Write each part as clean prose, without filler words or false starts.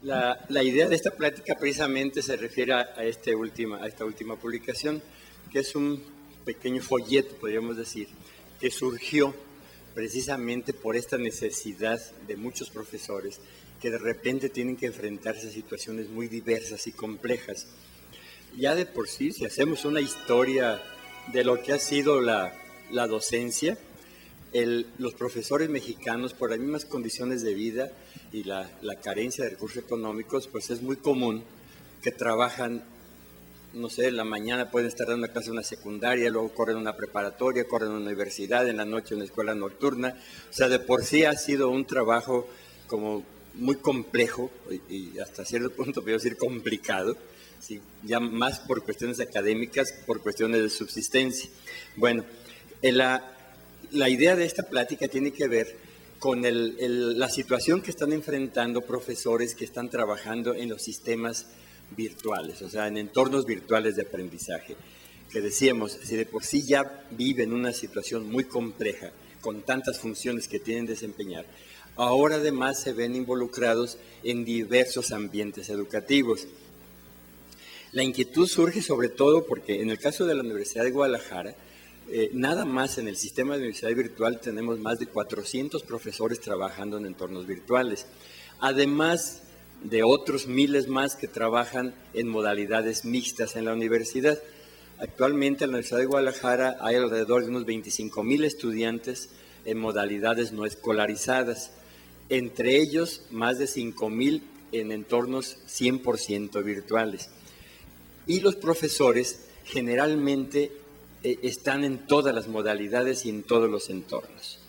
La idea de esta plática precisamente se refiere a esta última publicación, que es un pequeño folleto, podríamos decir, que surgió precisamente por esta necesidad de muchos profesores que de repente tienen que enfrentarse a situaciones muy diversas y complejas. Ya de por sí, si hacemos una historia de lo que ha sido la docencia, los profesores mexicanos, por las mismas condiciones de vida y la carencia de recursos económicos, pues es muy común que trabajan, no sé, en la mañana pueden estar dando una clase en una secundaria, luego corren una preparatoria, corren una universidad, en la noche una escuela nocturna. O sea, de por sí ha sido un trabajo como muy complejo y hasta cierto punto, puedo decir, complicado, ¿sí? Ya más por cuestiones académicas, por cuestiones de subsistencia. Bueno, la idea de esta plática tiene que ver con la situación que están enfrentando profesores que están trabajando en los sistemas virtuales, o sea, en entornos virtuales de aprendizaje. Que decíamos, si de por sí ya viven una situación muy compleja, con tantas funciones que tienen que desempeñar, ahora además se ven involucrados en diversos ambientes educativos. La inquietud surge sobre todo porque en el caso de la Universidad de Guadalajara, nada más en el sistema de universidad virtual tenemos más de 400 profesores trabajando en entornos virtuales, además de otros miles más que trabajan en modalidades mixtas en la universidad. Actualmente en la Universidad de Guadalajara hay alrededor de unos 25,000 estudiantes en modalidades no escolarizadas, entre ellos más de 5,000 en entornos 100% virtuales. Y los profesores generalmente están en todas las modalidades y en todos los entornos.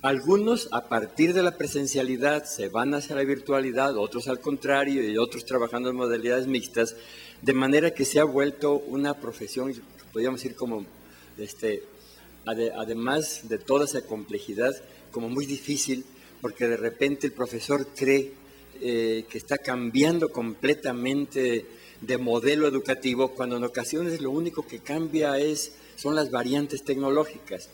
Algunos a partir de la presencialidad se van hacia la virtualidad, otros al contrario y otros trabajando en modalidades mixtas, de manera que se ha vuelto una profesión, podríamos decir como, además de toda esa complejidad, como muy difícil, porque de repente el profesor cree que está cambiando completamente de modelo educativo, cuando en ocasiones lo único que cambia son las variantes tecnológicas.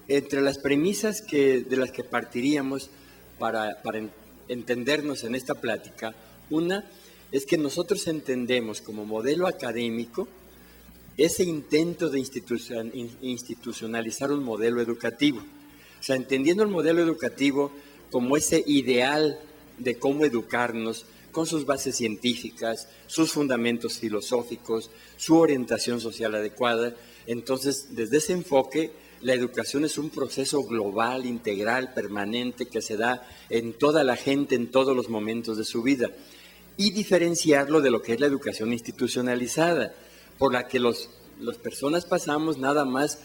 Entre las premisas de las que partiríamos para entendernos en esta plática, una es que nosotros entendemos como modelo académico ese intento de institucionalizar un modelo educativo. O sea, entendiendo el modelo educativo como ese ideal de cómo educarnos, con sus bases científicas, sus fundamentos filosóficos, su orientación social adecuada. Entonces, desde ese enfoque, la educación es un proceso global, integral, permanente, que se da en toda la gente, en todos los momentos de su vida. Y diferenciarlo de lo que es la educación institucionalizada, por la que las personas pasamos nada más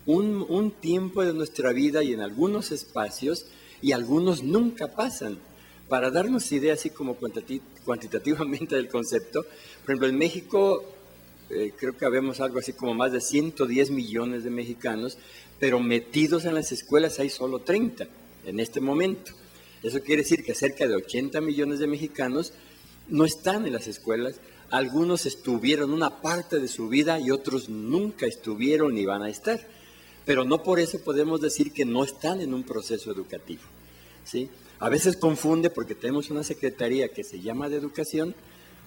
un tiempo de nuestra vida y en algunos espacios, y algunos nunca pasan. Para darnos idea así como cuantitativamente del concepto, por ejemplo, en México creo que habemos algo así como más de 110 millones de mexicanos, pero metidos en las escuelas hay solo 30 en este momento. Eso quiere decir que cerca de 80 millones de mexicanos no están en las escuelas. Algunos estuvieron una parte de su vida y otros nunca estuvieron ni van a estar. Pero no por eso podemos decir que no están en un proceso educativo, ¿sí? A veces confunde porque tenemos una secretaría que se llama de educación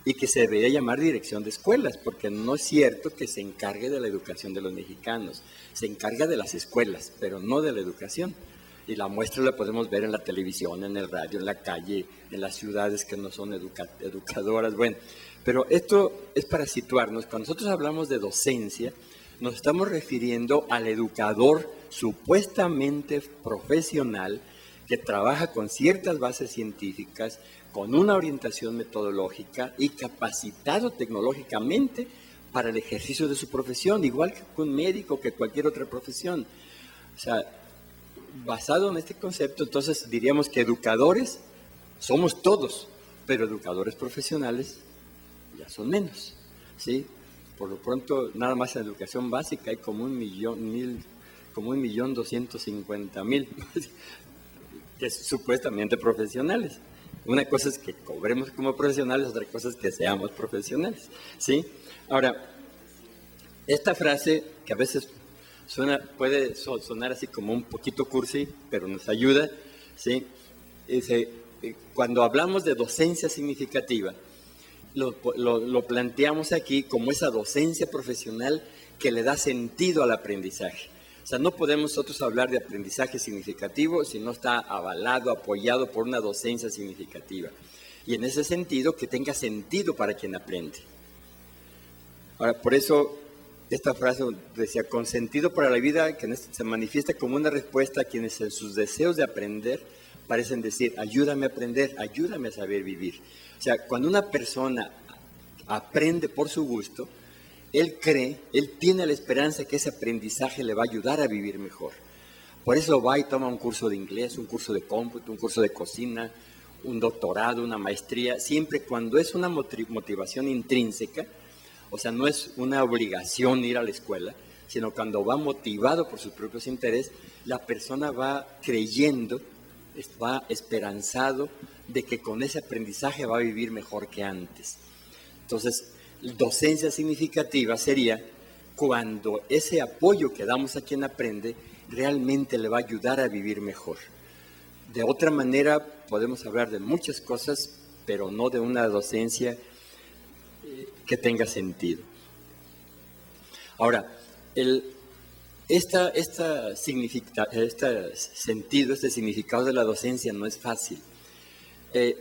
y que se debería llamar dirección de escuelas, porque no es cierto que se encargue de la educación de los mexicanos, se encarga de las escuelas, pero no de la educación. Y la muestra la podemos ver en la televisión, en el radio, en la calle, en las ciudades que no son educadoras. Bueno, pero esto es para situarnos. Cuando nosotros hablamos de docencia, nos estamos refiriendo al educador supuestamente profesional que trabaja con ciertas bases científicas, con una orientación metodológica y capacitado tecnológicamente para el ejercicio de su profesión, igual que un médico, que cualquier otra profesión. O sea, basado en este concepto, entonces diríamos que educadores somos todos, pero educadores profesionales ya son menos, ¿sí? Por lo pronto, nada más en educación básica hay como 1,250,000 que es supuestamente profesionales. Una cosa es que cobremos como profesionales, otra cosa es que seamos profesionales, ¿sí? Ahora, esta frase que a veces puede sonar así como un poquito cursi, pero nos ayuda, ¿sí? Dice, cuando hablamos de docencia significativa, lo planteamos aquí como esa docencia profesional que le da sentido al aprendizaje. O sea, no podemos nosotros hablar de aprendizaje significativo si no está avalado, apoyado por una docencia significativa. Y en ese sentido, que tenga sentido para quien aprende. Ahora, por eso, esta frase decía, con sentido para la vida, que se manifiesta como una respuesta a quienes en sus deseos de aprender parecen decir, ayúdame a aprender, ayúdame a saber vivir. O sea, cuando una persona aprende por su gusto, él cree, él tiene la esperanza que ese aprendizaje le va a ayudar a vivir mejor. Por eso va y toma un curso de inglés, un curso de cómputo, un curso de cocina, un doctorado, una maestría, siempre cuando es una motivación intrínseca, o sea, no es una obligación ir a la escuela, sino cuando va motivado por sus propios intereses, la persona va creyendo, va esperanzado de que con ese aprendizaje va a vivir mejor que antes. Entonces, docencia significativa sería cuando ese apoyo que damos a quien aprende realmente le va a ayudar a vivir mejor. De otra manera, podemos hablar de muchas cosas, pero no de una docencia que tenga sentido. Ahora, este significado de la docencia no es fácil.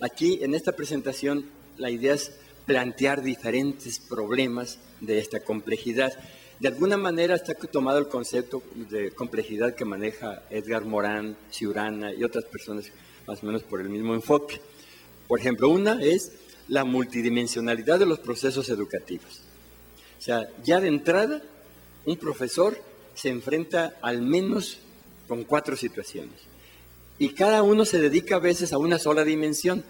Aquí, en esta presentación, la idea es plantear diferentes problemas de esta complejidad. De alguna manera está tomado el concepto de complejidad que maneja Edgar Morin, Ciurana y otras personas más o menos por el mismo enfoque. Por ejemplo, una es la multidimensionalidad de los procesos educativos. O sea, ya de entrada, un profesor se enfrenta al menos con 4 situaciones. Y cada uno se dedica a veces a una sola dimensión.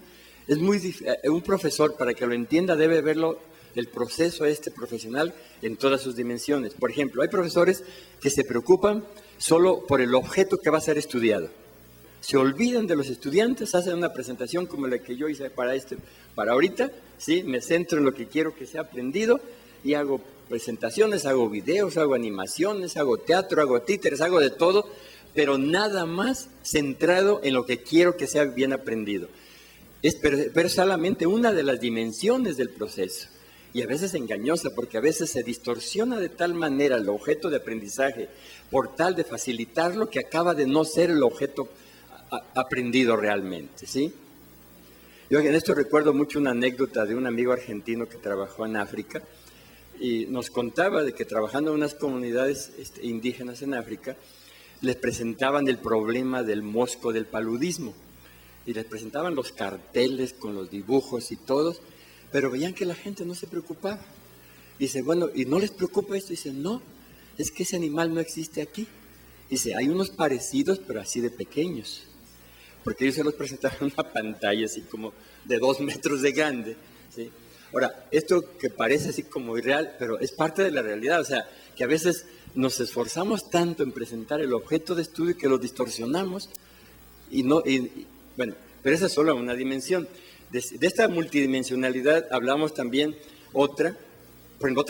Es un profesor, para que lo entienda, debe verlo, el proceso profesional en todas sus dimensiones. Por ejemplo, hay profesores que se preocupan solo por el objeto que va a ser estudiado. Se olvidan de los estudiantes, hacen una presentación como la que yo hice para ahorita, ¿sí? Me centro en lo que quiero que sea aprendido y hago presentaciones, hago videos, hago animaciones, hago teatro, hago títeres, hago de todo, pero nada más centrado en lo que quiero que sea bien aprendido. Pero solamente una de las dimensiones del proceso. Y a veces engañosa, porque a veces se distorsiona de tal manera el objeto de aprendizaje por tal de facilitarlo que acaba de no ser el objeto aprendido realmente, ¿sí? Yo en esto recuerdo mucho una anécdota de un amigo argentino que trabajó en África y nos contaba de que trabajando en unas comunidades indígenas en África, les presentaban el problema del mosco del paludismo y les presentaban los carteles con los dibujos y todos, pero veían que la gente no se preocupaba. Dice, bueno, ¿y no les preocupa esto? Dice, no, es que ese animal no existe aquí. Dice, hay unos parecidos, pero así de pequeños. Porque ellos se los presentaban en una pantalla así como de 2 metros de grande, ¿sí? Ahora, esto que parece así como irreal, pero es parte de la realidad. O sea, que a veces nos esforzamos tanto en presentar el objeto de estudio que lo distorsionamos bueno, pero esa es solo una dimensión. De esta multidimensionalidad hablamos también otra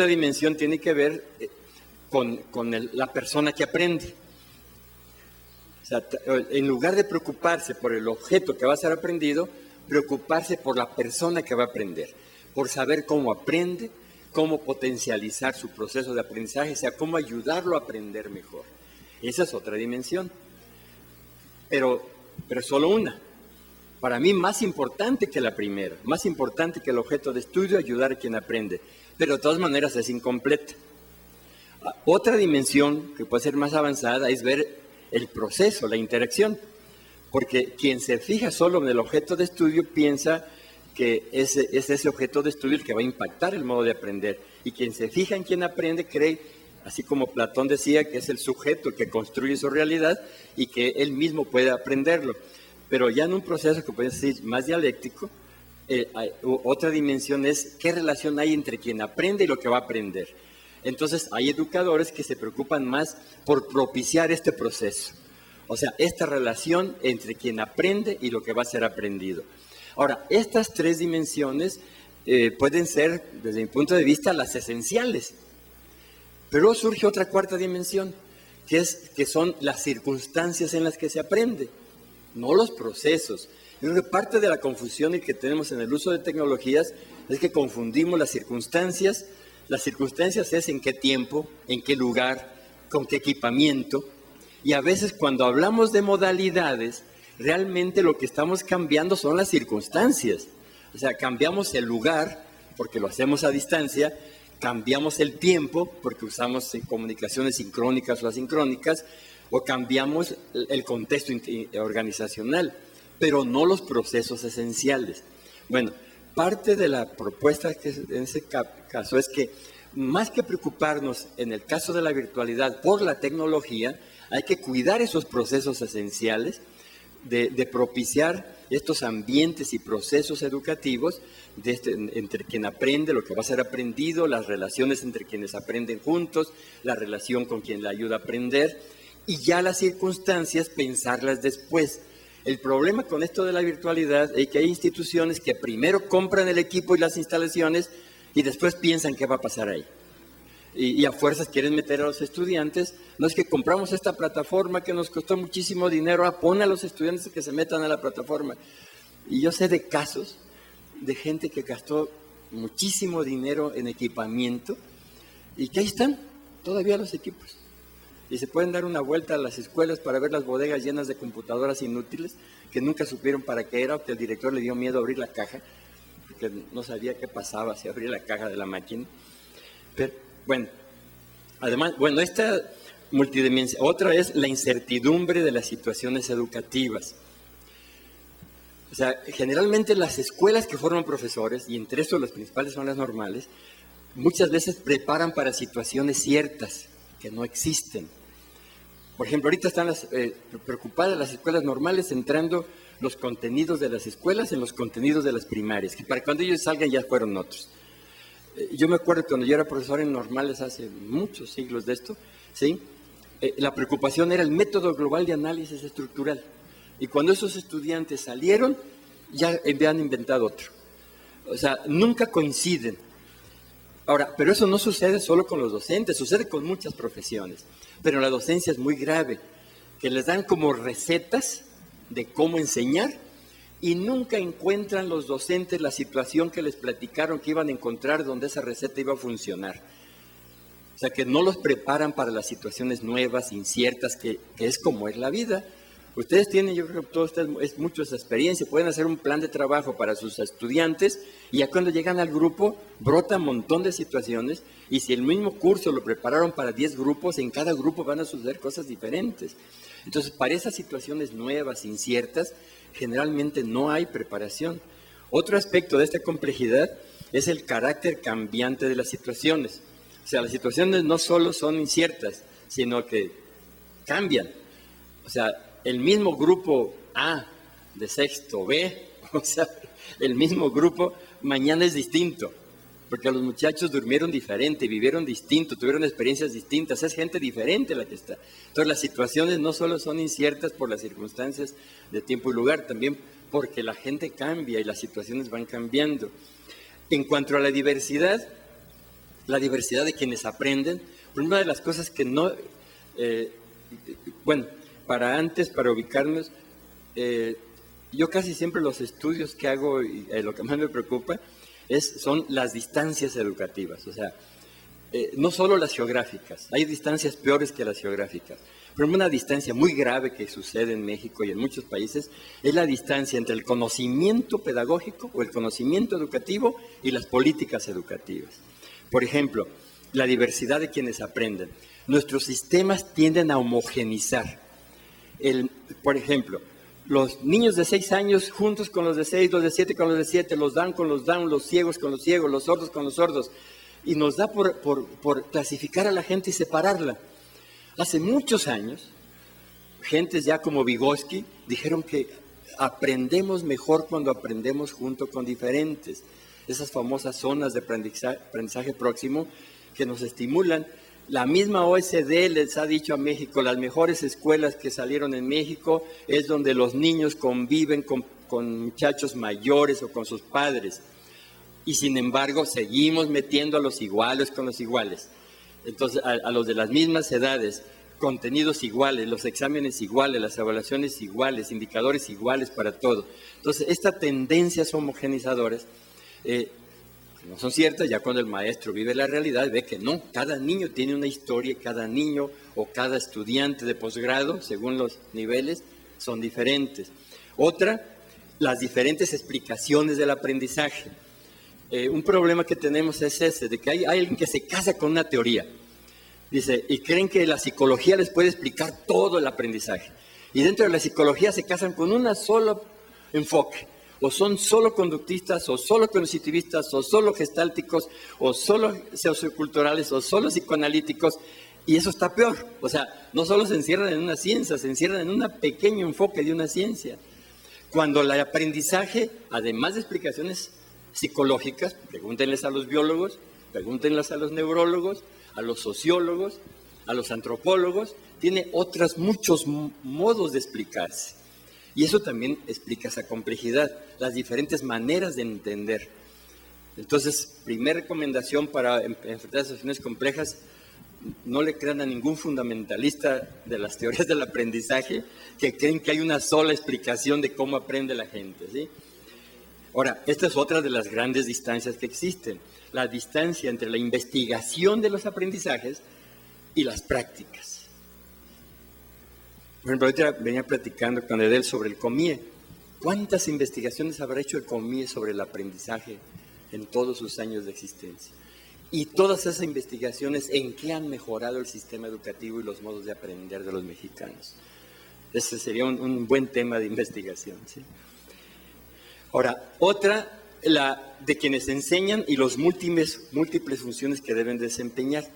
dimensión tiene que ver con la persona que aprende. O sea, en lugar de preocuparse por el objeto que va a ser aprendido, preocuparse por la persona que va a aprender, por saber cómo aprende, cómo potencializar su proceso de aprendizaje, o sea, cómo ayudarlo a aprender mejor. Esa es otra dimensión, pero solo una. Para mí más importante que la primera, más importante que el objeto de estudio, ayudar a quien aprende, pero de todas maneras es incompleta. Otra dimensión que puede ser más avanzada es ver el proceso, la interacción, porque quien se fija solo en el objeto de estudio piensa que es ese objeto de estudio el que va a impactar el modo de aprender, y quien se fija en quien aprende cree, así como Platón decía, que es el sujeto el que construye su realidad y que él mismo puede aprenderlo. Pero ya en un proceso que puede ser más dialéctico, otra dimensión es qué relación hay entre quien aprende y lo que va a aprender. Entonces hay educadores que se preocupan más por propiciar este proceso. O sea, esta relación entre quien aprende y lo que va a ser aprendido. Ahora, estas 3 dimensiones pueden ser, desde mi punto de vista, las esenciales. Pero surge otra 4ª dimensión, que son las circunstancias en las que se aprende. No los procesos. Yo creo que parte de la confusión que tenemos en el uso de tecnologías es que confundimos las circunstancias. Las circunstancias es en qué tiempo, en qué lugar, con qué equipamiento. Y a veces cuando hablamos de modalidades, realmente lo que estamos cambiando son las circunstancias. O sea, cambiamos el lugar porque lo hacemos a distancia, cambiamos el tiempo porque usamos comunicaciones sincrónicas o asincrónicas, o cambiamos el contexto organizacional, pero no los procesos esenciales. Bueno, parte de la propuesta que en ese caso es que más que preocuparnos en el caso de la virtualidad por la tecnología, hay que cuidar esos procesos esenciales de propiciar estos ambientes y procesos educativos entre quien aprende, lo que va a ser aprendido, las relaciones entre quienes aprenden juntos, la relación con quien le ayuda a aprender, y ya las circunstancias pensarlas después. El problema con esto de la virtualidad es que hay instituciones que primero compran el equipo y las instalaciones y después piensan qué va a pasar ahí. Y a fuerzas quieren meter a los estudiantes. No es que compramos esta plataforma que nos costó muchísimo dinero, pon a los estudiantes que se metan a la plataforma. Y yo sé de casos de gente que gastó muchísimo dinero en equipamiento y que ahí están todavía los equipos. Y se pueden dar una vuelta a las escuelas para ver las bodegas llenas de computadoras inútiles que nunca supieron para qué era, o que el director le dio miedo a abrir la caja, porque no sabía qué pasaba si abría la caja de la máquina. Pero, bueno, además, esta multidimensión, otra es la incertidumbre de las situaciones educativas. O sea, generalmente las escuelas que forman profesores, y entre estos las principales son las normales, muchas veces preparan para situaciones ciertas que no existen. Por ejemplo, ahorita están preocupadas las escuelas normales centrando los contenidos de las escuelas en los contenidos de las primarias, que para cuando ellos salgan ya fueron otros. Yo me acuerdo cuando yo era profesor en normales hace muchos siglos de esto, ¿sí? La preocupación era el método global de análisis estructural. Y cuando esos estudiantes salieron, ya habían inventado otro. O sea, nunca coinciden. Ahora, pero eso no sucede solo con los docentes, sucede con muchas profesiones. Pero la docencia es muy grave, que les dan como recetas de cómo enseñar y nunca encuentran los docentes la situación que les platicaron que iban a encontrar donde esa receta iba a funcionar. O sea, que no los preparan para las situaciones nuevas, inciertas, que es como es la vida. Ustedes tienen, yo creo que todos ustedes, es mucho esa experiencia, pueden hacer un plan de trabajo para sus estudiantes y ya cuando llegan al grupo brota un montón de situaciones y si el mismo curso lo prepararon para 10 grupos, en cada grupo van a suceder cosas diferentes. Entonces, para esas situaciones nuevas, inciertas, generalmente no hay preparación. Otro aspecto de esta complejidad es el carácter cambiante de las situaciones. O sea, las situaciones no solo son inciertas, sino que cambian. O sea, el mismo grupo A de sexto B, o sea, el mismo grupo mañana es distinto, porque los muchachos durmieron diferente, vivieron distinto, tuvieron experiencias distintas, es gente diferente la que está. Entonces las situaciones no solo son inciertas por las circunstancias de tiempo y lugar, también porque la gente cambia y las situaciones van cambiando. En cuanto a la diversidad de quienes aprenden, una de las cosas que no, para ubicarnos, yo casi siempre los estudios que hago, y lo que más me preocupa, son las distancias educativas. O sea, no solo las geográficas, hay distancias peores que las geográficas. Pero una distancia muy grave que sucede en México y en muchos países es la distancia entre el conocimiento pedagógico o el conocimiento educativo y las políticas educativas. Por ejemplo, la diversidad de quienes aprenden. Nuestros sistemas tienden a homogenizar. Por ejemplo, los niños de 6 años juntos con los de 6, los de 7 con los de 7, los down con los down, los ciegos con los ciegos, los sordos con los sordos. Y nos da por clasificar a la gente y separarla. Hace muchos años, gentes ya como Vygotsky dijeron que aprendemos mejor cuando aprendemos junto con diferentes. Esas famosas zonas de aprendizaje próximo que nos estimulan. La misma OECD les ha dicho a México, las mejores escuelas que salieron en México es donde los niños conviven con muchachos mayores o con sus padres. Y sin embargo, seguimos metiendo a los iguales con los iguales. Entonces, a los de las mismas edades, contenidos iguales, los exámenes iguales, las evaluaciones iguales, indicadores iguales para todo. Entonces, estas tendencias homogenizadoras no son ciertas. Ya cuando el maestro vive la realidad, ve que no, cada niño tiene una historia, cada niño o cada estudiante de posgrado, según los niveles, son diferentes. Otra, las diferentes explicaciones del aprendizaje. Un problema que tenemos es ese, de que hay alguien que se casa con una teoría, dice, y creen que la psicología les puede explicar todo el aprendizaje. Y dentro de la psicología se casan con un solo enfoque. O son solo conductistas, o solo cognitivistas, o solo gestálticos, o solo socioculturales, o solo psicoanalíticos. Y eso está peor. O sea, no solo se encierran en una ciencia, se encierran en un pequeño enfoque de una ciencia. Cuando el aprendizaje, además de explicaciones psicológicas, pregúntenles a los biólogos, pregúntenles a los neurólogos, a los sociólogos, a los antropólogos, tiene otros muchos modos de explicarse. Y eso también explica esa complejidad, las diferentes maneras de entender. Entonces, primera recomendación para enfrentar situaciones complejas: no le crean a ningún fundamentalista de las teorías del aprendizaje que creen que hay una sola explicación de cómo aprende la gente, ¿sí? Ahora, esta es otra de las grandes distancias que existen, la distancia entre la investigación de los aprendizajes y las prácticas. Por ejemplo, ahorita venía platicando con Edel sobre el COMIE. ¿Cuántas investigaciones habrá hecho el COMIE sobre el aprendizaje en todos sus años de existencia? Y todas esas investigaciones, ¿en qué han mejorado el sistema educativo y los modos de aprender de los mexicanos? Ese sería un buen tema de investigación, ¿sí? Ahora, otra, la de quienes enseñan y los múltiples funciones que deben desempeñar.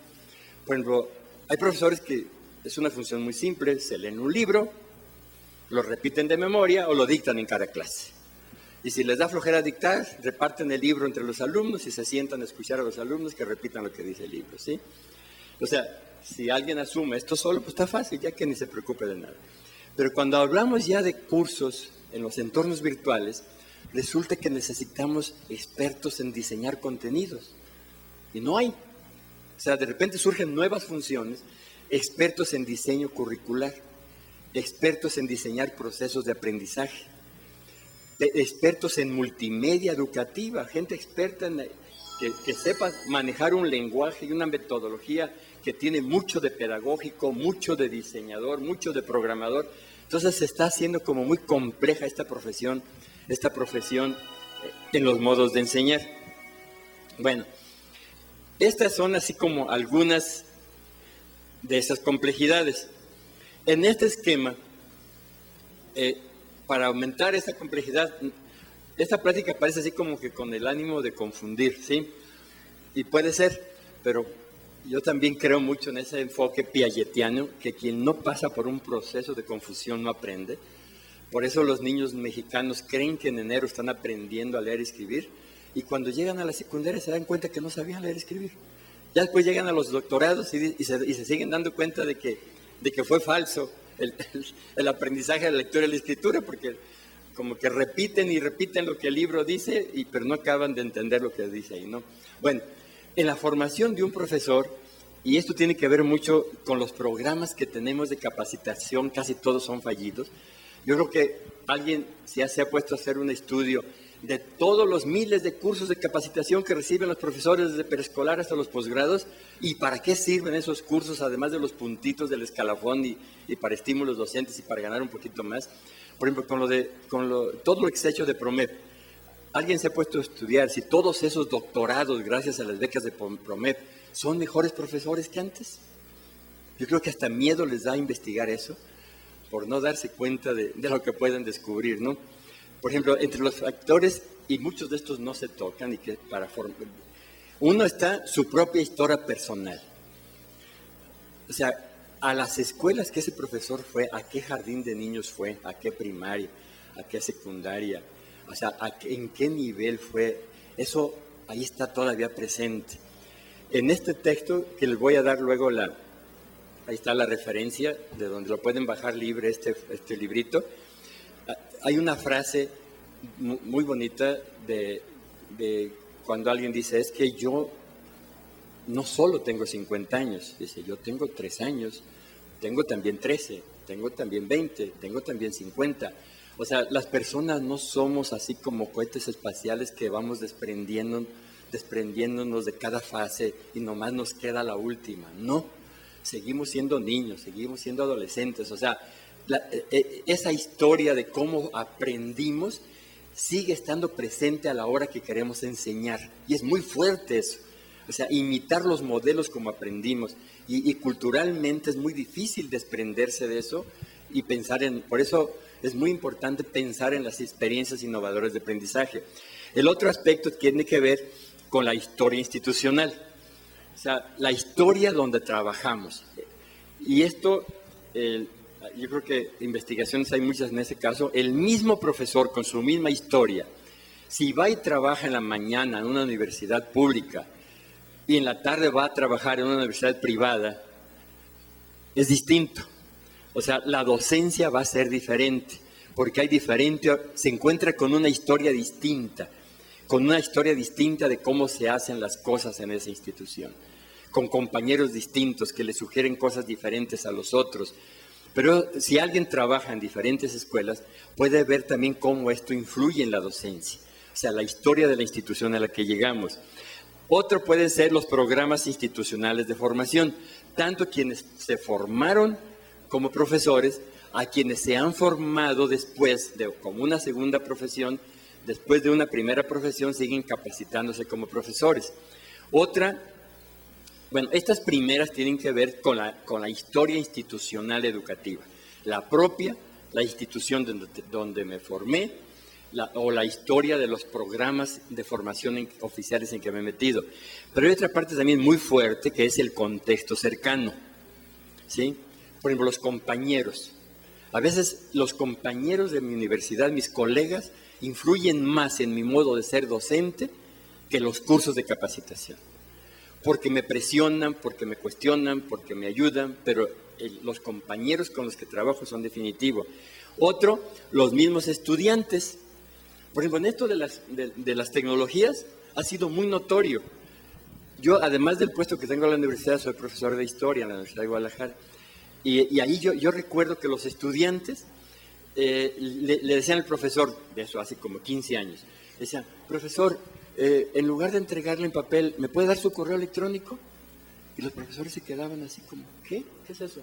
Por ejemplo, hay profesores que es una función muy simple: se leen un libro, lo repiten de memoria o lo dictan en cada clase. Y si les da flojera dictar, reparten el libro entre los alumnos y se sientan a escuchar a los alumnos que repitan lo que dice el libro, ¿sí? O sea, si alguien asume esto solo, pues está fácil, ya que ni se preocupe de nada. Pero cuando hablamos ya de cursos en los entornos virtuales, resulta que necesitamos expertos en diseñar contenidos. Y no hay. O sea, de repente surgen nuevas funciones: expertos en diseño curricular, expertos en diseñar procesos de aprendizaje, expertos en multimedia educativa, gente experta en que sepa manejar un lenguaje y una metodología que tiene mucho de pedagógico, mucho de diseñador, mucho de programador. Entonces se está haciendo como muy compleja esta profesión en los modos de enseñar. Bueno, estas son así como algunas de esas complejidades. En este esquema, para aumentar esta complejidad, esta plática parece así como que con el ánimo de confundir, ¿sí? Y puede ser, pero yo también creo mucho en ese enfoque piagetiano, que quien no pasa por un proceso de confusión no aprende. Por eso los niños mexicanos creen que en enero están aprendiendo a leer y escribir, y cuando llegan a la secundaria se dan cuenta que no sabían leer y escribir. Ya después llegan a los doctorados y se siguen dando cuenta de que fue falso el aprendizaje de la lectura y la escritura, porque como que repiten y repiten lo que el libro dice, pero no acaban de entender lo que dice ahí, ¿no? Bueno, en la formación de un profesor, y esto tiene que ver mucho con los programas que tenemos de capacitación, casi todos son fallidos. Yo creo que alguien se ha puesto a hacer un estudio de todos los miles de cursos de capacitación que reciben los profesores desde preescolar hasta los posgrados, y para qué sirven esos cursos, además de los puntitos del escalafón y para estímulos docentes y para ganar un poquito más. Por ejemplo, todo lo que se ha hecho de PROMEP, alguien se ha puesto a estudiar si todos esos doctorados, gracias a las becas de PROMEP, son mejores profesores que antes. Yo creo que hasta miedo les da a investigar eso, por no darse cuenta de lo que pueden descubrir, ¿no? Por ejemplo, entre los factores, y muchos de estos no se tocan, y que uno está su propia historia personal. O sea, a las escuelas que ese profesor fue, a qué jardín de niños fue, a qué primaria, a qué secundaria, o sea, en qué nivel fue, eso ahí está todavía presente. En este texto, que les voy a dar luego ahí está la referencia, de donde lo pueden bajar libre este librito. Hay una frase muy bonita de cuando alguien dice: es que yo no solo tengo 50 años, dice, yo tengo 3 años tengo también 13, tengo también 20, tengo también 50. O sea, las personas no somos así como cohetes espaciales que vamos desprendiéndonos de cada fase y nomás nos queda la última. No, seguimos siendo niños, seguimos siendo adolescentes. O sea, esa historia de cómo aprendimos sigue estando presente a la hora que queremos enseñar. Y es muy fuerte eso. O sea, imitar los modelos como aprendimos. Y culturalmente es muy difícil desprenderse de eso y pensar por eso es muy importante pensar en las experiencias innovadoras de aprendizaje. El otro aspecto tiene que ver con la historia institucional. O sea, la historia donde trabajamos. Y esto, yo creo que investigaciones hay muchas en ese caso. El mismo profesor con su misma historia, si va y trabaja en la mañana en una universidad pública y en la tarde va a trabajar en una universidad privada, es distinto. O sea, la docencia va a ser diferente, porque se encuentra con una historia distinta de cómo se hacen las cosas en esa institución, con compañeros distintos que le sugieren cosas diferentes a los otros. Pero si alguien trabaja en diferentes escuelas, puede ver también cómo esto influye en la docencia, o sea, la historia de la institución a la que llegamos. Otro pueden ser los programas institucionales de formación, tanto quienes se formaron como profesores, a quienes se han formado después como una segunda profesión, después de una primera profesión siguen capacitándose como profesores. Estas primeras tienen que ver con la historia institucional educativa, la propia, la institución donde me formé, o la historia de los programas de formación oficiales en que me he metido. Pero hay otra parte también muy fuerte que es el contexto cercano, ¿sí? Por ejemplo, los compañeros. A veces los compañeros de mi universidad, mis colegas, influyen más en mi modo de ser docente que los cursos de capacitación. Porque me presionan, porque me cuestionan, porque me ayudan, pero los compañeros con los que trabajo son definitivos. Otro, los mismos estudiantes. Por ejemplo, en esto de las tecnologías ha sido muy notorio. Yo, además del puesto que tengo en la universidad, soy profesor de historia en la Universidad de Guadalajara. Y ahí yo recuerdo que los estudiantes le decían al profesor, de eso hace como 15 años, le decían, profesor, en lugar de entregarle en papel, ¿me puede dar su correo electrónico? Y los profesores se quedaban así como, ¿qué? ¿Qué es eso?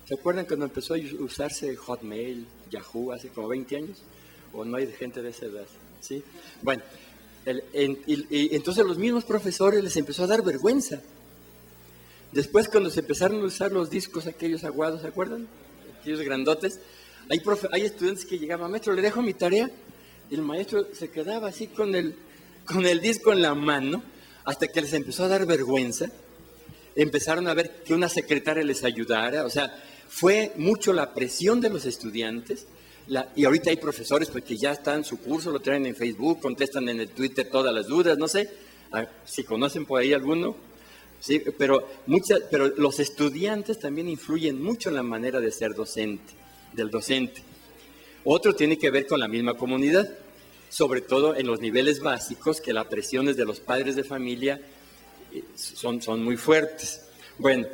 ¿Se acuerdan cuando empezó a usarse Hotmail, Yahoo, hace como 20 años? ¿O no hay gente de esa edad? ¿Sí? Bueno, y entonces los mismos profesores les empezó a dar vergüenza. Después, cuando se empezaron a usar los discos aquellos aguados, ¿se acuerdan? Aquellos grandotes. Hay estudiantes que llegaban, maestro, le dejo mi tarea. Y el maestro se quedaba así con el disco en la mano, hasta que les empezó a dar vergüenza. Empezaron a ver que una secretaria les ayudara. O sea, fue mucho la presión de los estudiantes. Y ahorita hay profesores pues, que ya están su curso, lo traen en Facebook, contestan en el Twitter todas las dudas, no sé. Si conocen por ahí alguno. Sí, pero los estudiantes también influyen mucho en la manera de ser del docente. Otro tiene que ver con la misma comunidad, sobre todo en los niveles básicos, que las presiones de los padres de familia son muy fuertes. Bueno,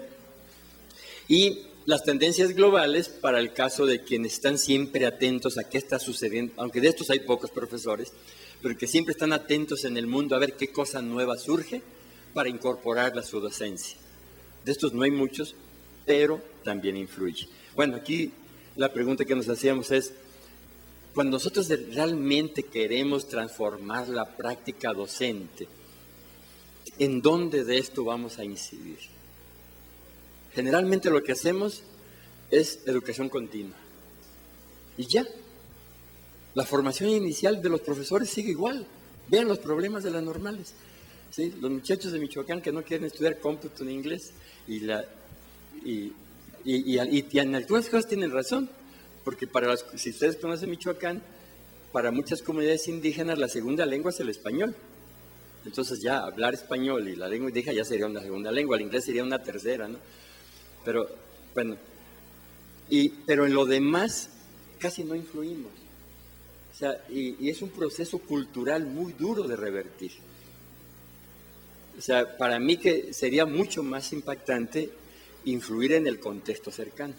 y las tendencias globales para el caso de quienes están siempre atentos a qué está sucediendo, aunque de estos hay pocos profesores, pero que siempre están atentos en el mundo a ver qué cosa nueva surge, para incorporarla a su docencia. De estos no hay muchos, pero también influye. Bueno, aquí la pregunta que nos hacíamos es, cuando nosotros realmente queremos transformar la práctica docente, ¿en dónde de esto vamos a incidir? Generalmente lo que hacemos es educación continua. Y ya, la formación inicial de los profesores sigue igual. Vean los problemas de las normales. ¿Sí? Los muchachos de Michoacán que no quieren estudiar cómputo ni inglés y en algunas cosas tienen razón, porque si ustedes conocen Michoacán, para muchas comunidades indígenas la segunda lengua es el español. Entonces ya hablar español y la lengua indígena ya sería una segunda lengua, el inglés sería una tercera, ¿no? Pero bueno, pero en lo demás casi no influimos. O sea, y es un proceso cultural muy duro de revertir. O sea, para mí que sería mucho más impactante influir en el contexto cercano,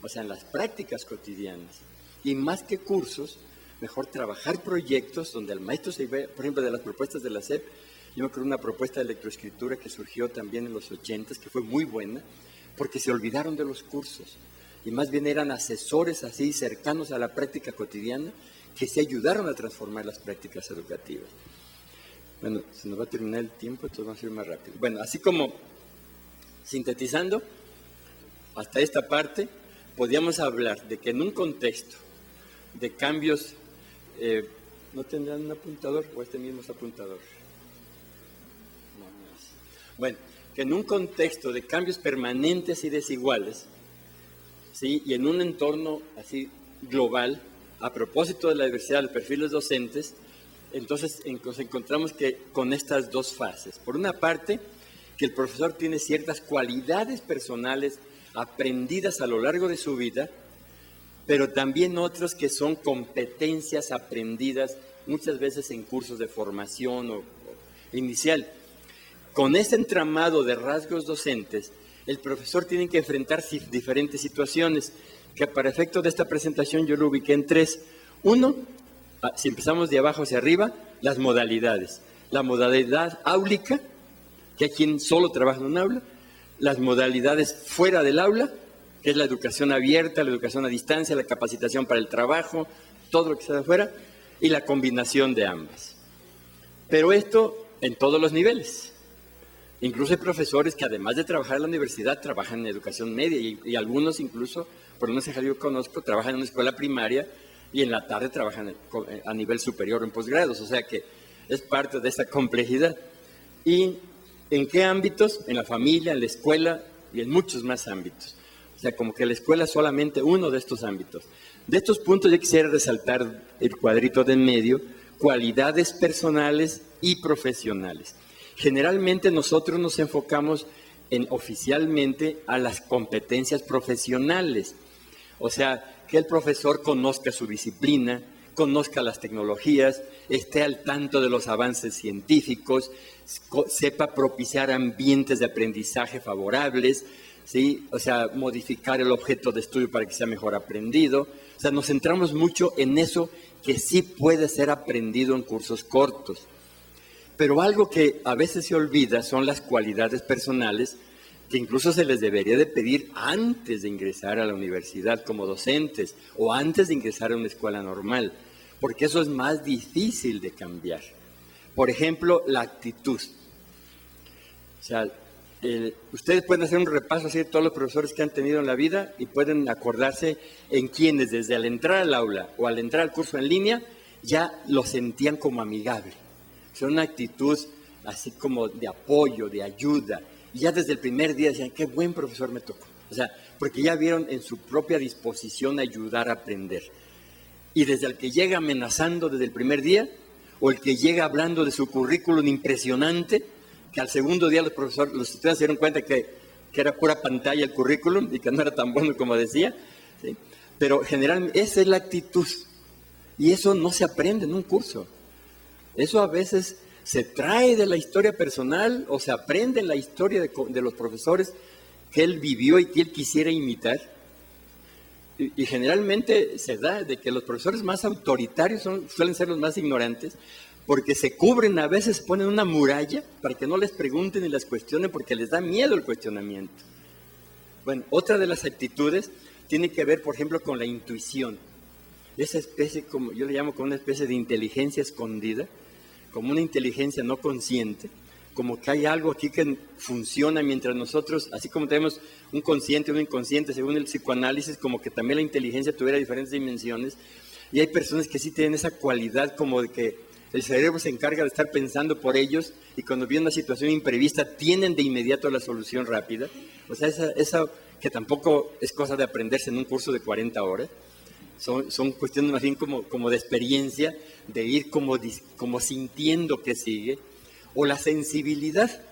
o sea, en las prácticas cotidianas. Y más que cursos, mejor trabajar proyectos donde el maestro se ve, por ejemplo, de las propuestas de la SEP. Yo me acuerdo de una propuesta de electroescritura que surgió también en los 80s, que fue muy buena, porque se olvidaron de los cursos. Y más bien eran asesores así cercanos a la práctica cotidiana que se ayudaron a transformar las prácticas educativas. Bueno, se nos va a terminar el tiempo, entonces vamos a ir más rápido. Bueno, así como sintetizando, hasta esta parte, podríamos hablar de que en un contexto de cambios, ¿no tendrán un apuntador o este mismo es apuntador? No, no es. Bueno, que en un contexto de cambios permanentes y desiguales, ¿sí? Y en un entorno así global, a propósito de la diversidad de perfiles docentes, entonces nos encontramos que con estas dos fases. Por una parte, que el profesor tiene ciertas cualidades personales aprendidas a lo largo de su vida, pero también otras que son competencias aprendidas muchas veces en cursos de formación o inicial. Con ese entramado de rasgos docentes, el profesor tiene que enfrentar diferentes situaciones, que para efecto de esta presentación yo lo ubiqué en tres. Uno, si empezamos de abajo hacia arriba, las modalidades. La modalidad áulica, que hay quien solo trabaja en un aula, las modalidades fuera del aula, que es la educación abierta, la educación a distancia, la capacitación para el trabajo, todo lo que está afuera, y la combinación de ambas. Pero esto en todos los niveles. Incluso hay profesores que además de trabajar en la universidad, trabajan en educación media y algunos incluso, por lo menos en Jalisco yo conozco, trabajan en una escuela primaria y en la tarde trabajan a nivel superior en posgrados, o sea que es parte de esta complejidad. ¿Y en qué ámbitos? En la familia, en la escuela y en muchos más ámbitos. O sea, como que la escuela es solamente uno de estos ámbitos. De estos puntos yo quisiera resaltar el cuadrito de en medio, cualidades personales y profesionales. Generalmente nosotros nos enfocamos oficialmente a las competencias profesionales. O sea, que el profesor conozca su disciplina, conozca las tecnologías, esté al tanto de los avances científicos, sepa propiciar ambientes de aprendizaje favorables, ¿sí? O sea, modificar el objeto de estudio para que sea mejor aprendido. O sea, nos centramos mucho en eso que sí puede ser aprendido en cursos cortos. Pero algo que a veces se olvida son las cualidades personales que incluso se les debería de pedir antes de ingresar a la universidad como docentes o antes de ingresar a una escuela normal, porque eso es más difícil de cambiar. Por ejemplo, la actitud. O sea, ustedes pueden hacer un repaso así de todos los profesores que han tenido en la vida y pueden acordarse en quienes desde al entrar al aula o al entrar al curso en línea ya lo sentían como amigable. O sea, una actitud así como de apoyo, de ayuda. Y ya desde el primer día decían, qué buen profesor me tocó. O sea, porque ya vieron en su propia disposición ayudar a aprender. Y desde el que llega amenazando desde el primer día, o el que llega hablando de su currículum impresionante, que al segundo día los estudiantes se dieron cuenta que era pura pantalla el currículum y que no era tan bueno como decía, ¿sí? Pero generalmente esa es la actitud. Y eso no se aprende en un curso. Eso a veces se trae de la historia personal o se aprende en la historia de los profesores que él vivió y que él quisiera imitar. Y generalmente se da de que los profesores más autoritarios suelen ser los más ignorantes, porque se cubren, a veces ponen una muralla para que no les pregunten ni les cuestionen, porque les da miedo el cuestionamiento. Bueno, otra de las actitudes tiene que ver, por ejemplo, con la intuición. Esa especie, como yo le llamo, como una especie de inteligencia escondida, como una inteligencia no consciente, como que hay algo aquí que funciona mientras nosotros, así como tenemos un consciente y un inconsciente, según el psicoanálisis, como que también la inteligencia tuviera diferentes dimensiones, y hay personas que sí tienen esa cualidad como de que el cerebro se encarga de estar pensando por ellos, y cuando viene una situación imprevista, tienen de inmediato la solución rápida. O sea, esa que tampoco es cosa de aprenderse en un curso de 40 horas, son cuestiones más bien como de experiencia, de ir como sintiendo que sigue, o la sensibilidad.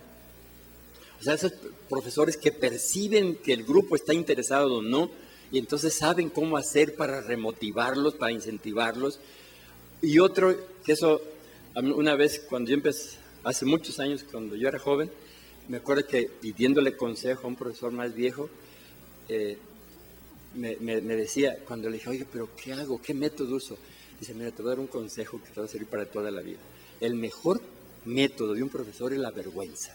O sea, esos profesores que perciben que el grupo está interesado o no, y entonces saben cómo hacer para remotivarlos, para incentivarlos. Y otro, que eso, una vez cuando yo empecé, hace muchos años, cuando yo era joven, me acuerdo que pidiéndole consejo a un profesor más viejo, me decía, cuando le dije, oye, pero ¿qué hago? ¿Qué método uso? Dice, mira, te voy a dar un consejo que te va a servir para toda la vida. El mejor método de un profesor es la vergüenza.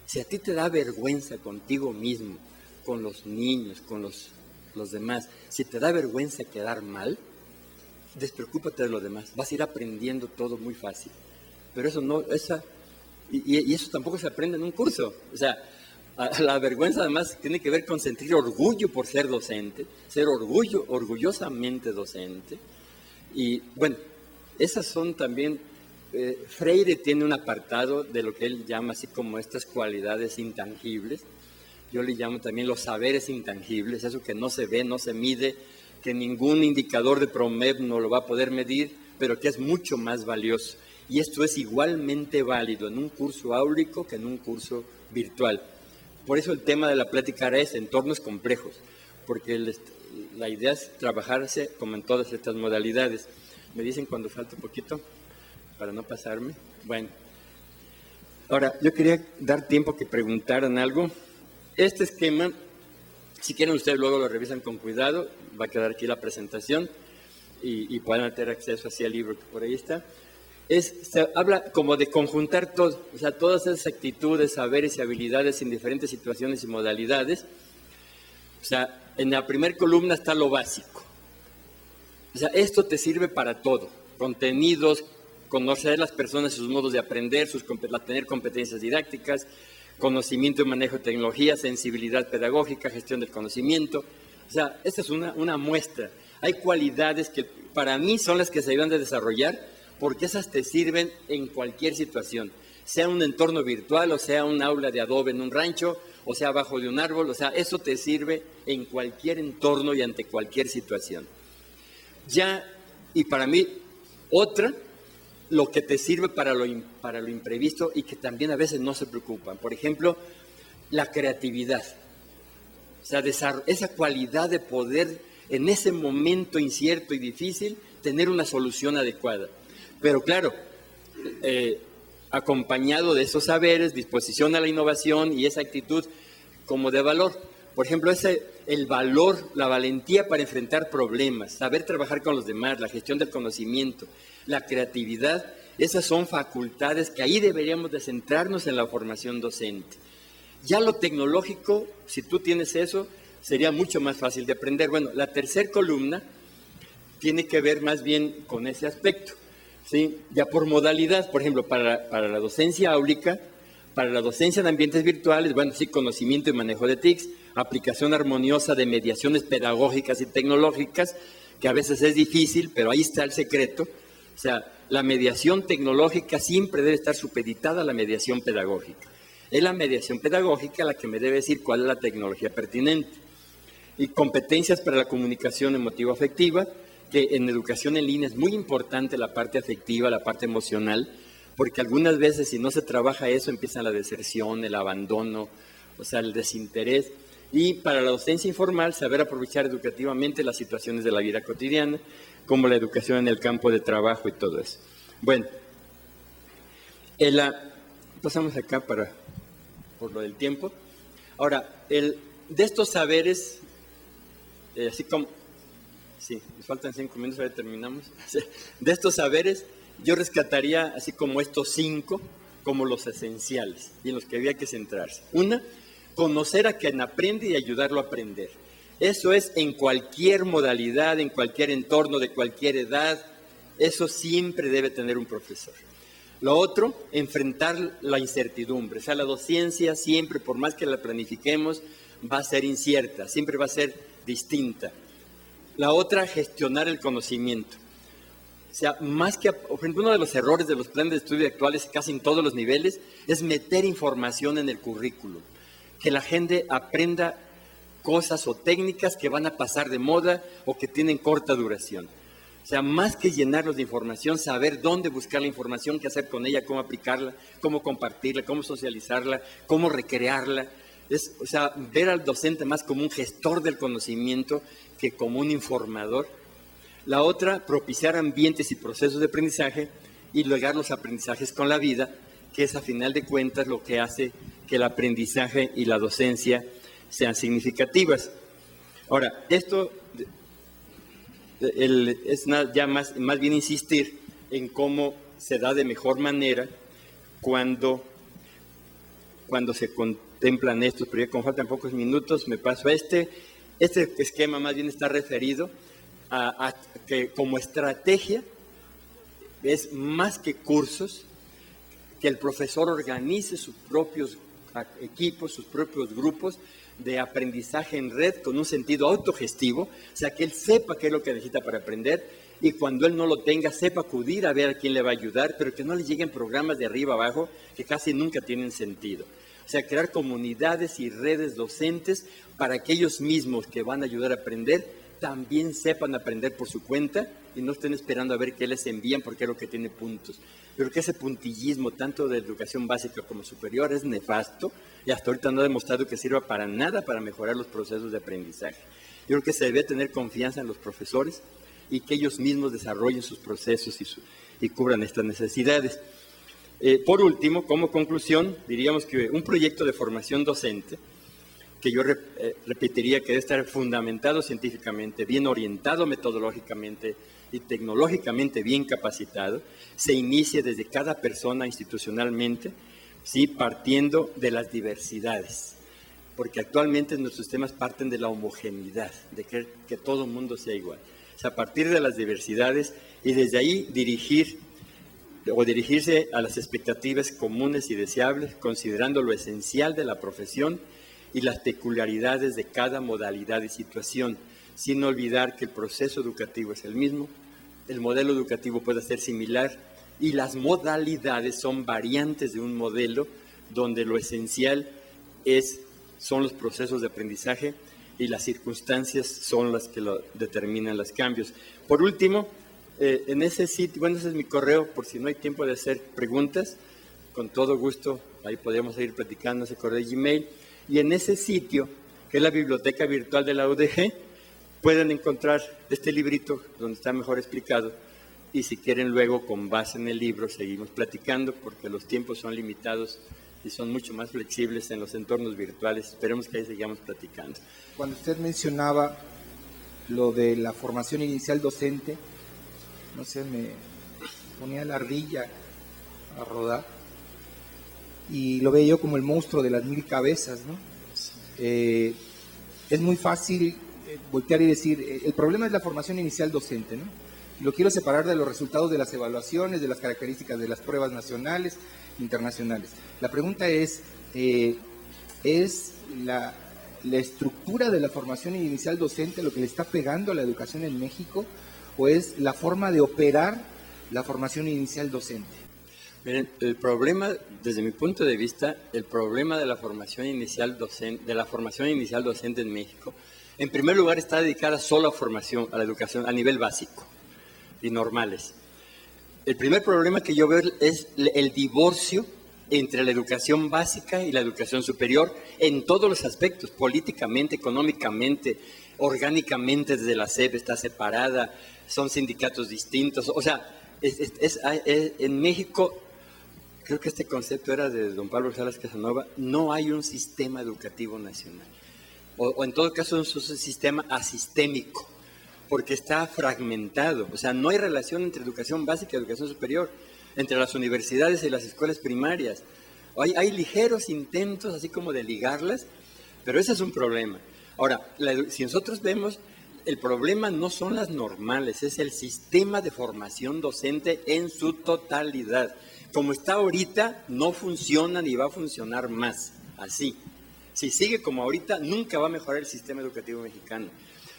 Si a ti te da vergüenza contigo mismo, con los niños, con los demás, si te da vergüenza quedar mal, despreocúpate de los demás. Vas a ir aprendiendo todo muy fácil. Pero eso no, y eso tampoco se aprende en un curso. O sea, la vergüenza además tiene que ver con sentir orgullo por ser docente, ser orgullosamente docente. Y bueno, esas son también, Freire tiene un apartado de lo que él llama así como estas cualidades intangibles. Yo le llamo también los saberes intangibles, eso que no se ve, no se mide, que ningún indicador de PROMEP no lo va a poder medir, pero que es mucho más valioso. Y esto es igualmente válido en un curso áulico que en un curso virtual. Por eso el tema de la plática ahora es entornos complejos, porque la idea es trabajarse como en todas estas modalidades. Me dicen cuando falta un poquito, para no pasarme. Bueno, ahora yo quería dar tiempo que preguntaran algo. Este esquema, si quieren ustedes luego lo revisan con cuidado, va a quedar aquí la presentación y pueden tener acceso así al libro que por ahí está. Se habla como de conjuntar todo, o sea, todas esas actitudes, saberes y habilidades en diferentes situaciones y modalidades. O sea, en la primera columna está lo básico. O sea, esto te sirve para todo. Contenidos, conocer a las personas, sus modos de aprender, tener competencias didácticas, conocimiento y manejo de tecnología, sensibilidad pedagógica, gestión del conocimiento. O sea, esta es una muestra. Hay cualidades que para mí son las que se deben de desarrollar, porque esas te sirven en cualquier situación, sea un entorno virtual, o sea un aula de adobe en un rancho, o sea abajo de un árbol, o sea, eso te sirve en cualquier entorno y ante cualquier situación. Ya, y para mí, otra, lo que te sirve para lo imprevisto y que también a veces no se preocupan. Por ejemplo, la creatividad. O sea, esa cualidad de poder, en ese momento incierto y difícil, tener una solución adecuada. Pero claro, acompañado de esos saberes, disposición a la innovación y esa actitud como de valor. Por ejemplo, el valor, la valentía para enfrentar problemas, saber trabajar con los demás, la gestión del conocimiento, la creatividad, esas son facultades que ahí deberíamos de centrarnos en la formación docente. Ya lo tecnológico, si tú tienes eso, sería mucho más fácil de aprender. Bueno, la tercera columna tiene que ver más bien con ese aspecto. ¿Sí? Ya por modalidad, por ejemplo, para la docencia áulica, para la docencia en ambientes virtuales, bueno, sí, conocimiento y manejo de TICs, aplicación armoniosa de mediaciones pedagógicas y tecnológicas, que a veces es difícil, pero ahí está el secreto. O sea, la mediación tecnológica siempre debe estar supeditada a la mediación pedagógica. Es la mediación pedagógica la que me debe decir cuál es la tecnología pertinente. Y competencias para la comunicación emotivo-afectiva, que en educación en línea es muy importante la parte afectiva, la parte emocional, porque algunas veces si no se trabaja eso empieza la deserción, el abandono, o sea, el desinterés. Y para la docencia informal, saber aprovechar educativamente las situaciones de la vida cotidiana, como la educación en el campo de trabajo y todo eso. Bueno, pasamos acá por lo del tiempo. Ahora, de estos saberes, así como... Sí, nos faltan 5 minutos, ahora terminamos. De estos saberes, yo rescataría así como estos 5 como los esenciales y en los que había que centrarse. Una, conocer a quien aprende y ayudarlo a aprender. Eso es en cualquier modalidad, en cualquier entorno, de cualquier edad. Eso siempre debe tener un profesor. Lo otro, enfrentar la incertidumbre. O sea, la docencia siempre, por más que la planifiquemos, va a ser incierta, siempre va a ser distinta. La otra, gestionar el conocimiento. O sea, más que, por ejemplo, uno de los errores de los planes de estudio actuales, casi en todos los niveles, es meter información en el currículum. Que la gente aprenda cosas o técnicas que van a pasar de moda o que tienen corta duración. O sea, más que llenarlos de información, saber dónde buscar la información, qué hacer con ella, cómo aplicarla, cómo compartirla, cómo socializarla, cómo recrearla. O sea, ver al docente más como un gestor del conocimiento que como un informador. La otra, propiciar ambientes y procesos de aprendizaje y ligar los aprendizajes con la vida, que es a final de cuentas lo que hace que el aprendizaje y la docencia sean significativas. Ahora, esto es ya más bien insistir en cómo se da de mejor manera cuando se contemplan estos proyectos. Como faltan pocos minutos, me paso a este esquema más bien está referido a que como estrategia es más que cursos, que el profesor organice sus propios equipos, sus propios grupos de aprendizaje en red con un sentido autogestivo, o sea, que él sepa qué es lo que necesita para aprender y cuando él no lo tenga, sepa acudir a ver a quién le va a ayudar, pero que no le lleguen programas de arriba abajo que casi nunca tienen sentido. O sea, crear comunidades y redes docentes para que ellos mismos que van a ayudar a aprender también sepan aprender por su cuenta y no estén esperando a ver qué les envían porque es lo que tiene puntos. Pero que ese puntillismo, tanto de educación básica como superior, es nefasto y hasta ahorita no ha demostrado que sirva para nada para mejorar los procesos de aprendizaje. Yo creo que se debe tener confianza en los profesores y que ellos mismos desarrollen sus procesos y cubran estas necesidades. Por último, como conclusión, diríamos que un proyecto de formación docente, que yo repetiría que debe estar fundamentado científicamente, bien orientado metodológicamente y tecnológicamente bien capacitado, se inicie desde cada persona institucionalmente, ¿sí? Partiendo de las diversidades, porque actualmente nuestros sistemas parten de la homogeneidad, de que todo el mundo sea igual. O sea, a partir de las diversidades y desde ahí dirigirse a las expectativas comunes y deseables, considerando lo esencial de la profesión y las peculiaridades de cada modalidad y situación, sin olvidar que el proceso educativo es el mismo, el modelo educativo puede ser similar y las modalidades son variantes de un modelo donde lo esencial son los procesos de aprendizaje y las circunstancias son las que determinan los cambios. Por último, en ese sitio, bueno, ese es mi correo, por si no hay tiempo de hacer preguntas, con todo gusto, ahí podríamos seguir platicando ese correo de Gmail. Y en ese sitio, que es la biblioteca virtual de la UDG, pueden encontrar este librito donde está mejor explicado. Y si quieren luego, con base en el libro, seguimos platicando, porque los tiempos son limitados y son mucho más flexibles en los entornos virtuales. Esperemos que ahí sigamos platicando. Cuando usted mencionaba lo de la formación inicial docente, no sé, me ponía la ardilla a rodar. Y lo veo yo como el monstruo de las 1000 cabezas, ¿no? Es muy fácil voltear y decir, el problema es la formación inicial docente, ¿no? Lo quiero separar de los resultados de las evaluaciones, de las características de las pruebas nacionales, internacionales. La pregunta es la estructura de la formación inicial docente lo que le está pegando a la educación en México o es la forma de operar la formación inicial docente? Miren, el problema, desde mi punto de vista, el problema de la formación inicial docente en México, en primer lugar está dedicada solo a formación, a la educación a nivel básico y normales. El primer problema que yo veo es el divorcio entre la educación básica y la educación superior en todos los aspectos, políticamente, económicamente, orgánicamente. Desde la SEP está separada, son sindicatos distintos, o sea, en México. Creo que este concepto era de don Pablo Salas Casanova, no hay un sistema educativo nacional, o en todo caso es un sistema asistémico, porque está fragmentado, o sea, no hay relación entre educación básica y educación superior, entre las universidades y las escuelas primarias. Hay ligeros intentos así como de ligarlas, pero ese es un problema. Ahora, si nosotros vemos, el problema no son las normales, es el sistema de formación docente en su totalidad. Como está ahorita, no funciona ni va a funcionar más así. Si sigue como ahorita, nunca va a mejorar el sistema educativo mexicano.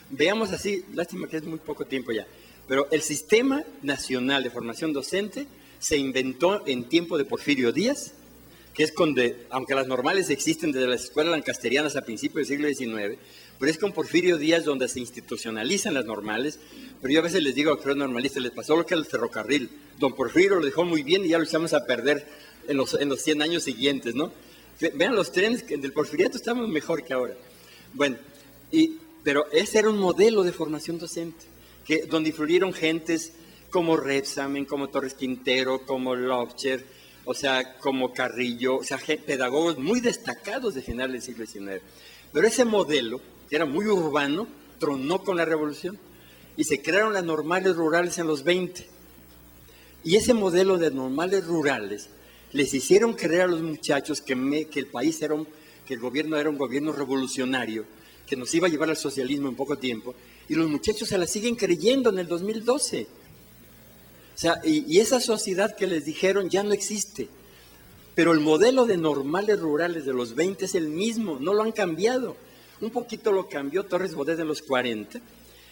Veamos así, lástima que es muy poco tiempo ya, pero el Sistema Nacional de Formación Docente se inventó en tiempo de Porfirio Díaz, que es aunque las normales existen desde las escuelas lancasterianas a principios del siglo XIX, pero es con Porfirio Díaz donde se institucionalizan las normales. Pero yo a veces les digo a los normalistas, les pasó lo que al ferrocarril. Don Porfirio lo dejó muy bien y ya lo echamos a perder en los 100 años siguientes, ¿no? Vean los trenes, del porfiriato estamos mejor que ahora. Bueno, pero ese era un modelo de formación docente, donde influyeron gentes como Rebsamen, como Torres Quintero, como Lobcher, o sea, como Carrillo, o sea, pedagogos muy destacados de final del siglo XIX. Pero ese modelo, que era muy urbano, tronó con la revolución y se crearon las normales rurales en los 20. Y ese modelo de normales rurales les hicieron creer a los muchachos que el país era que el gobierno era un gobierno revolucionario, que nos iba a llevar al socialismo en poco tiempo, y los muchachos se la siguen creyendo en el 2012. O sea, y esa sociedad que les dijeron ya no existe. Pero el modelo de normales rurales de los 20 es el mismo, no lo han cambiado. Un poquito lo cambió Torres Bodet en los 40,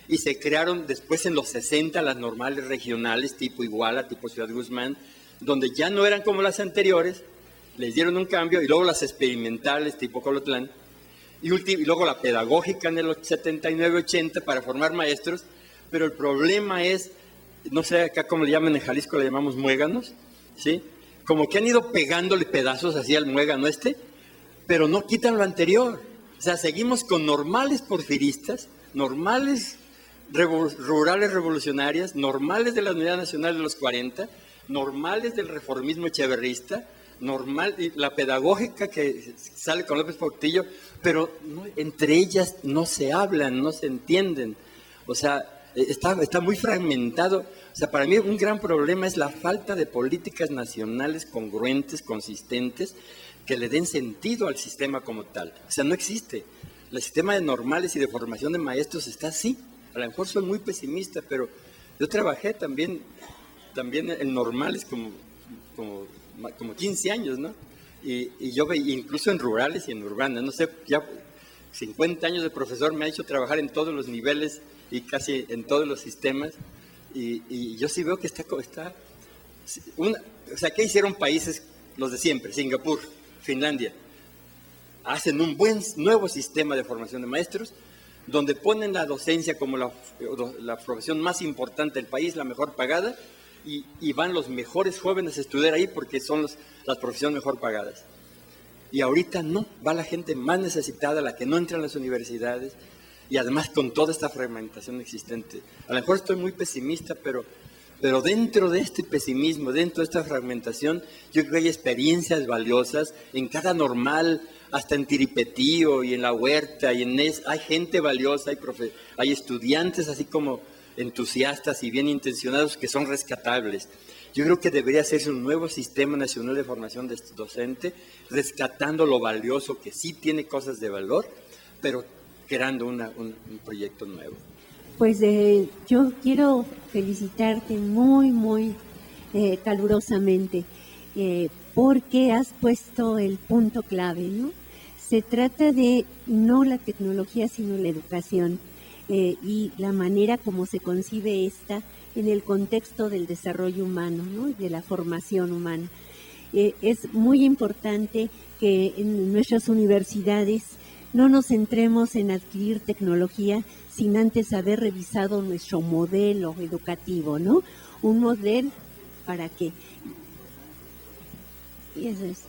y se crearon después en los 60 las normales regionales, tipo Iguala, tipo Ciudad Guzmán, donde ya no eran como las anteriores, les dieron un cambio, y luego las experimentales, tipo Colotlán, y luego la pedagógica en el 79-80 para formar maestros. Pero el problema es, no sé acá cómo le llaman en Jalisco, le llamamos muéganos, ¿sí? Como que han ido pegándole pedazos así al muégano pero no quitan lo anterior. O sea, seguimos con normales porfiristas, normales rurales revolucionarias, normales de la Unidad Nacional de los 40, normales del reformismo echeverrista, normal, y la pedagógica que sale con López Portillo, pero entre ellas no se hablan, no se entienden. O sea, está muy fragmentado. O sea, para mí un gran problema es la falta de políticas nacionales congruentes, consistentes, que le den sentido al sistema como tal. O sea, no existe. El sistema de normales y de formación de maestros está así. A lo mejor soy muy pesimista, pero yo trabajé también en normales como 15 años, ¿no? Y yo veía, incluso en rurales y en urbanas, no sé, ya 50 años de profesor me ha hecho trabajar en todos los niveles y casi en todos los sistemas, y yo sí veo que o sea, ¿qué hicieron países, los de siempre? Singapur, Finlandia, hacen un buen nuevo sistema de formación de maestros, donde ponen la docencia como la profesión más importante del país, la mejor pagada, y van los mejores jóvenes a estudiar ahí porque son las profesiones mejor pagadas. Y ahorita no, va la gente más necesitada, la que no entra en las universidades, y además con toda esta fragmentación existente. A lo mejor estoy muy pesimista, pero dentro de este pesimismo, dentro de esta fragmentación, yo creo que hay experiencias valiosas en cada normal, hasta en Tiripetío y en La Huerta, hay gente valiosa, hay estudiantes así como entusiastas y bien intencionados que son rescatables. Yo creo que debería hacerse un nuevo sistema nacional de formación docente, rescatando lo valioso que sí tiene cosas de valor, pero creando un proyecto nuevo. Pues yo quiero felicitarte muy, muy calurosamente, porque has puesto el punto clave, ¿no? Se trata de no la tecnología, sino la educación, y la manera como se concibe esta en el contexto del desarrollo humano, ¿no? De la formación humana. Es muy importante que en nuestras universidades no nos centremos en adquirir tecnología sin antes haber revisado nuestro modelo educativo, ¿no? Un modelo para qué. Y eso es.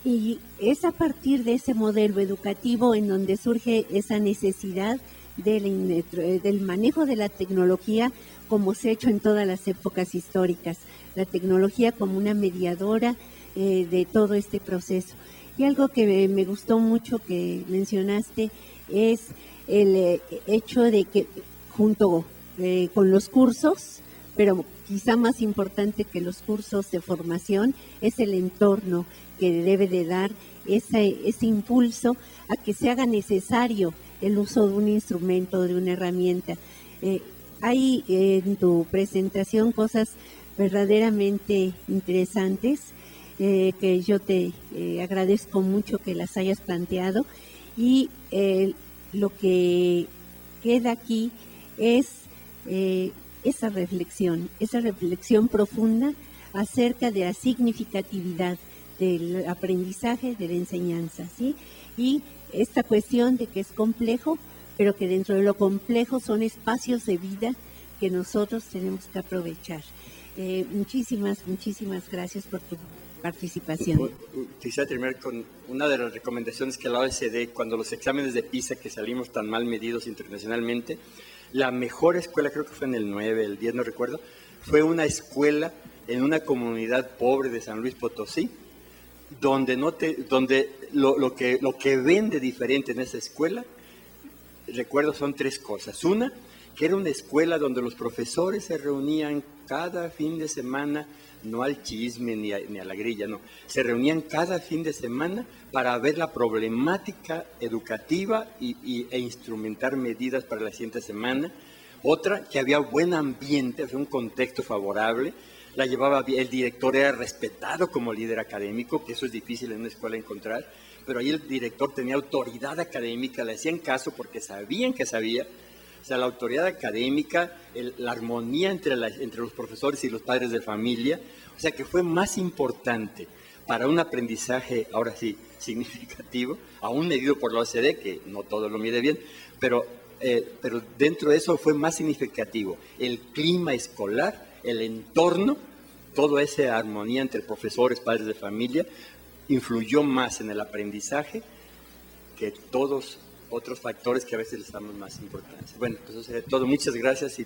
Y es a partir de ese modelo educativo en donde surge esa necesidad del manejo de la tecnología, como se ha hecho en todas las épocas históricas, la tecnología como una mediadora de todo este proceso. Y algo que me gustó mucho que mencionaste es el hecho de que junto con los cursos, pero quizá más importante que los cursos de formación, es el entorno que debe de dar ese impulso a que se haga necesario el uso de un instrumento, de una herramienta. Hay en tu presentación cosas verdaderamente interesantes, que yo te agradezco mucho que las hayas planteado, y lo que queda aquí es esa reflexión profunda acerca de la significatividad del aprendizaje, de la enseñanza, ¿sí? Y esta cuestión de que es complejo, pero que dentro de lo complejo son espacios de vida que nosotros tenemos que aprovechar. Muchísimas gracias por tu participación. Quisiera terminar con una de las recomendaciones que la OECD, cuando los exámenes de PISA, que salimos tan mal medidos internacionalmente, la mejor escuela, creo que fue en el 9, el 10, no recuerdo, fue una escuela en una comunidad pobre de San Luis Potosí, donde lo que ven de diferente en esa escuela, recuerdo, son tres cosas. Una, que era una escuela donde los profesores se reunían cada fin de semana, no al chisme ni a la grilla, no, se reunían cada fin de semana para ver la problemática educativa e instrumentar medidas para la siguiente semana. Otra, que había buen ambiente, un contexto favorable, la llevaba, el director era respetado como líder académico, que eso es difícil en una escuela encontrar, pero ahí el director tenía autoridad académica, le hacían caso porque sabían que sabía. O sea, la autoridad académica, la armonía entre los profesores y los padres de familia, o sea que fue más importante para un aprendizaje, ahora sí, significativo, aún medido por la OCDE, que no todo lo mide bien, pero dentro de eso fue más significativo el clima escolar, el entorno, toda esa armonía entre profesores, padres de familia, influyó más en el aprendizaje que todos otros factores que a veces les damos más importancia. Bueno, pues eso sería todo. Muchas gracias.